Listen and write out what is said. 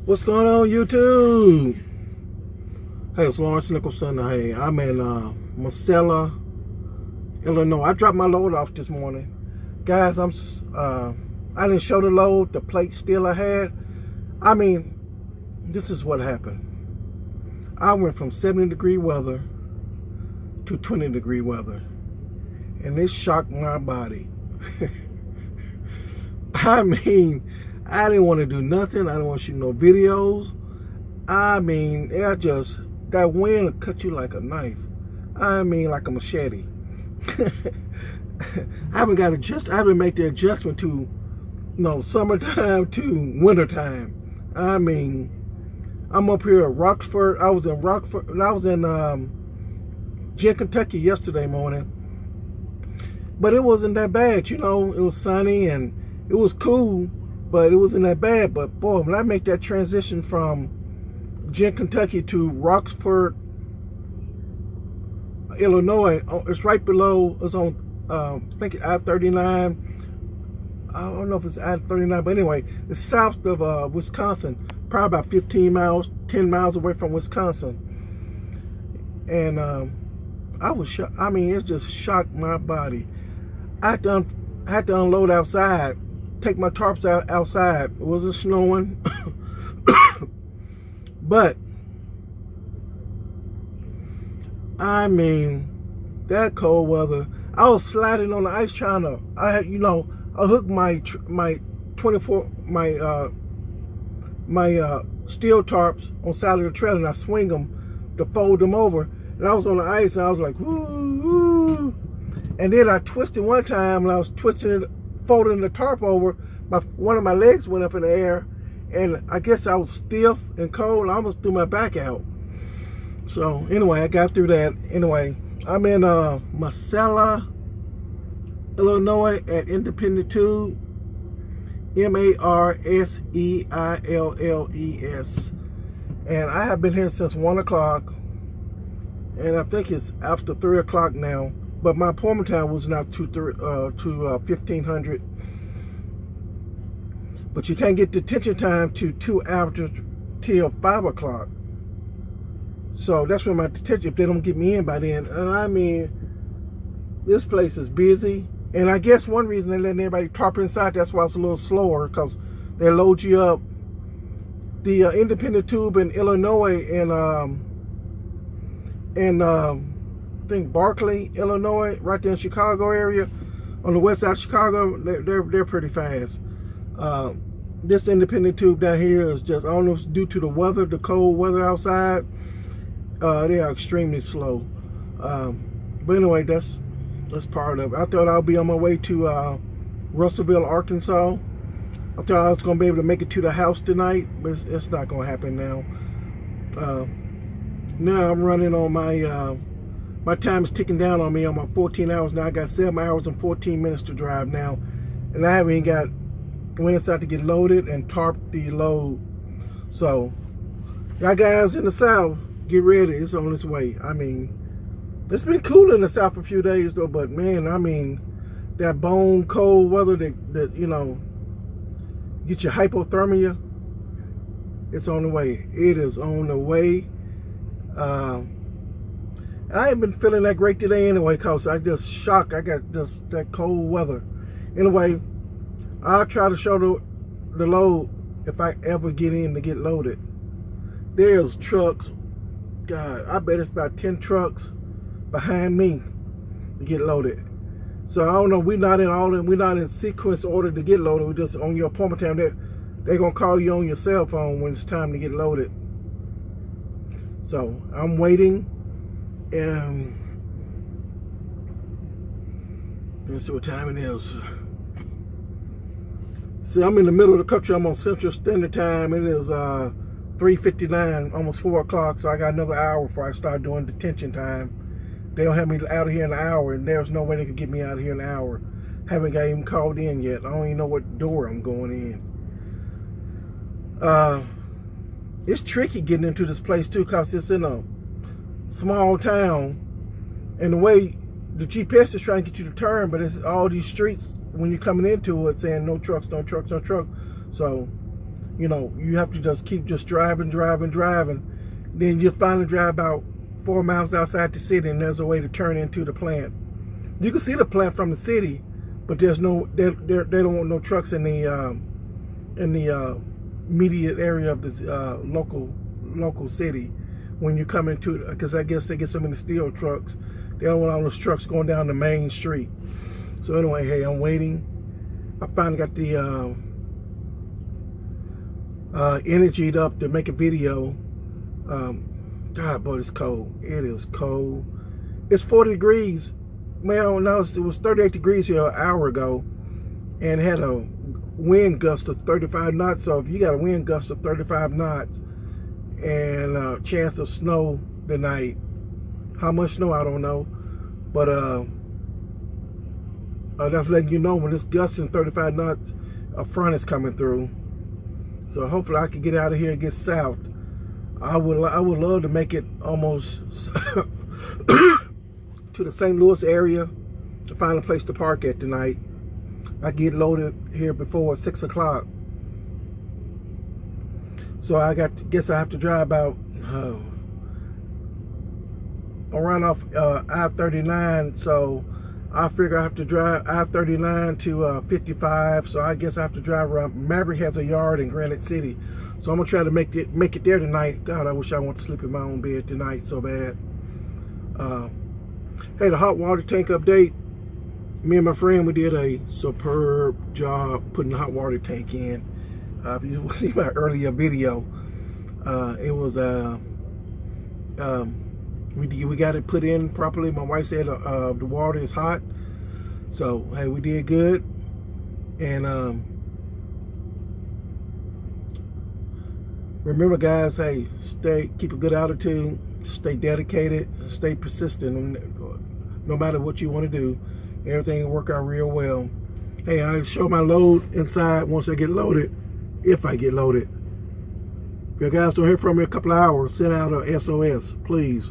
What's going on, YouTube? Hey, it's Lawrence Nicholson. Hey, I'm in Marcella, Illinois. I dropped my load off this morning, guys. I didn't show the load, the plate still I had. I mean, this is what happened. I went from 70-degree weather to 20-degree weather, and it shocked my body. I mean, I didn't want to do nothing. I didn't want to shoot no videos. I mean, that wind will cut you like a knife. I mean, like a machete. I haven't made the adjustment to, summertime to wintertime. I mean, I'm up here at Rockford. I was in Jen, Kentucky yesterday morning. But it wasn't that bad, It was sunny and it was cool. But it wasn't that bad. But boy, when I make that transition from Jen, Kentucky to Rockford, Illinois, it's right below, it's on, I think I-39. I don't know if it's I-39, but anyway, it's south of Wisconsin, probably about 15 miles, 10 miles away from Wisconsin. And I was shocked. I mean, it just shocked my body. I had to unload outside. Take my tarps outside. It wasn't snowing. But I mean, that cold weather, I was sliding on the ice trying to, I hooked my steel tarps on side of the trailer, and I swing them to fold them over, and I was on the ice and I was like, woo, woo. And then I twisted one time, and I was twisting it, folding the tarp over, one of my legs went up in the air, and I guess I was stiff and cold. I almost threw my back out. So anyway, I got through that. Anyway, I'm in Marcella, Illinois at Independent Tube, Marseilles, and I have been here since 1 o'clock, and I think it's after 3 o'clock now. But my appointment time was not to 1500. But you can't get detention time to 2 hours till 5 o'clock. So that's when my detention, if they don't get me in by then. And I mean, this place is busy. And I guess one reason they're letting everybody tarp inside, that's why it's a little slower, because they load you up. The Independent Tube in Illinois and I think Barkley, Illinois, right there in Chicago area, on the west side of Chicago, they're pretty fast. This Independent Tube down here is just, I don't know if it's due to the weather, the cold weather outside. They are extremely slow. But anyway, that's part of it. I thought I'll be on my way to Russellville, Arkansas. I thought I was going to be able to make it to the house tonight, but it's not going to happen now. Now I'm running on my time is ticking down on me on my 14 hours now. I got 7 hours and 14 minutes to drive now. And I haven't went inside to get loaded and tarp the load. So, y'all guys in the South, get ready. It's on its way. I mean, it's been cool in the South for a few days though, but man, I mean, that bone cold weather that get your hypothermia, it's on the way. It is on the way. I ain't been feeling that great today anyway, cause I just shocked. I got just that cold weather. Anyway, I'll try to show the load if I ever get in to get loaded. There's trucks. God, I bet it's about 10 trucks behind me to get loaded. So I don't know. We're not in sequence order to get loaded. We're just on your appointment time. They're gonna call you on your cell phone when it's time to get loaded. So I'm waiting. And let's see what time it is. See, I'm in the middle of the country. I'm on Central Standard Time. It is 3:59, almost 4 o'clock. So I got another hour before I start doing detention time. They'll have me out of here in an hour, and there's no way they could get me out of here in an hour. Haven't got even called in yet. I don't even know what door I'm going in. It's tricky getting into this place too, cause it's in a small town, and the way the GPS is trying to get you to turn, but it's all these streets when you're coming into it saying no trucks, no trucks, no trucks. So You know, you have to just keep just driving. Then you finally drive about 4 miles outside the city, and there's a way to turn into the plant. You can see the plant from the city, but there's no, they don't want no trucks in the immediate area of the local city when you come into it, because I guess they get so many steel trucks. They don't want all those trucks going down the main street. So anyway, hey, I'm waiting. I finally got the energied up to make a video. God, boy, it's cold. It is cold. It's 40 degrees. Well, no, it was 38 degrees here an hour ago, and had a wind gust of 35 knots. So if you got a wind gust of 35 knots and a chance of snow tonight, how much snow I don't know, but that's letting you know when it's gusting 35 knots, a front is coming through. So hopefully I can get out of here and get south. I would love to make it almost to the St. Louis area to find a place to park at tonight. I get loaded here before 6 o'clock. So I guess I have to drive about around off I-39. So I figure I have to drive I-39 to 55. So I guess I have to drive around. Maverick has a yard in Granite City. So I'm gonna try to make it there tonight. God, I wish I want to sleep in my own bed tonight so bad. Hey, the hot water tank update. Me and my friend, we did a superb job putting the hot water tank in. If you see my earlier video, it was we got it put in properly. My wife said the water is hot, so hey, we did good. And remember, guys, hey, keep a good attitude, stay dedicated, stay persistent. No matter what you want to do, everything will work out real well. Hey, I show my load inside once I get loaded, if I get loaded. If you guys don't hear from me in a couple of hours, send out a SOS, please.